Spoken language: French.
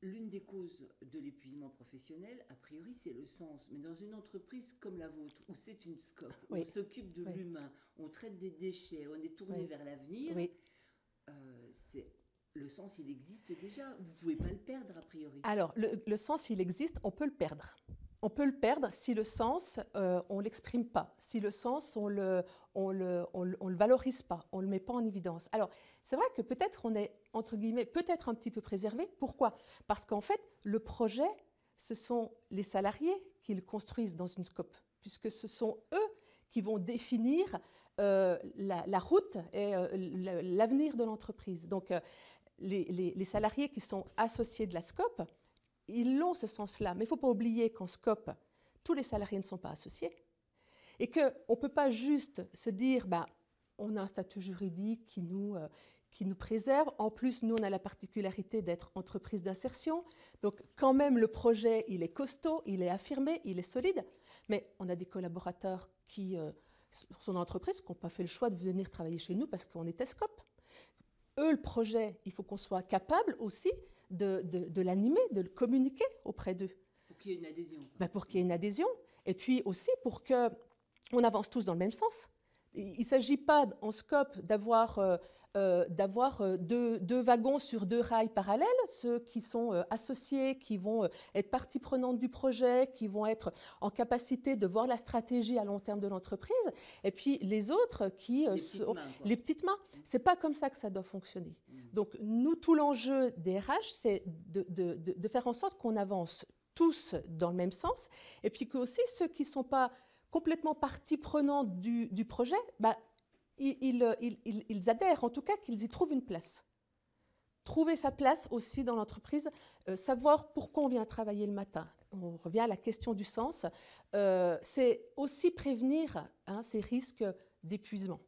l'une des causes de l'épuisement professionnel, a priori, c'est le sens. Mais dans une entreprise comme la vôtre, où c'est une SCOP, où on Oui, s'occupe de oui, l'humain, on traite des déchets, on est tourné oui, vers l'avenir, oui. euh, le sens, il existe déjà. Vous ne pouvez pas le perdre, a priori. Alors, le sens, il existe, on peut le perdre. On peut le perdre si le sens, on ne l'exprime pas, si le sens, on le valorise pas, on ne le met pas en évidence. Alors, c'est vrai que peut-être on est, entre guillemets, peut-être un petit peu préservé. Pourquoi? Parce qu'en fait, le projet, ce sont les salariés qui le construisent dans une scope, puisque ce sont eux qui vont définir la route et l'avenir de l'entreprise. Donc, les salariés qui sont associés de la SCOP, ils ont ce sens-là. Mais il ne faut pas oublier qu'en SCOP, tous les salariés ne sont pas associés. Et qu'on ne peut pas juste se dire, bah, on a un statut juridique qui nous préserve. En plus, nous, on a la particularité d'être entreprise d'insertion. Donc, quand même, le projet, il est costaud, il est affirmé, il est solide. Mais on a des collaborateurs qui sont dans l'entreprise, qui n'ont pas fait le choix de venir travailler chez nous parce qu'on était SCOP. Eux, le projet, il faut qu'on soit capable aussi de l'animer, de le communiquer auprès d'eux. Pour qu'il y ait une adhésion. Ben, pour qu'il y ait une adhésion, et puis aussi pour qu'on avance tous dans le même sens. Il ne s'agit pas en scope d'avoir deux wagons sur deux rails parallèles, ceux qui sont associés, qui vont être partie prenante du projet, qui vont être en capacité de voir la stratégie à long terme de l'entreprise, et puis les autres qui sont les petites mains. Ce n'est pas comme ça que ça doit fonctionner. Donc nous, tout l'enjeu des RH, c'est de faire en sorte qu'on avance tous dans le même sens, et puis que aussi ceux qui ne sont pas complètement partie prenante du projet, bah, ils adhèrent, en tout cas qu'ils y trouvent une place. Trouver sa place aussi dans l'entreprise, savoir pourquoi on vient travailler le matin. On revient à la question du sens. C'est aussi prévenir ces risques d'épuisement.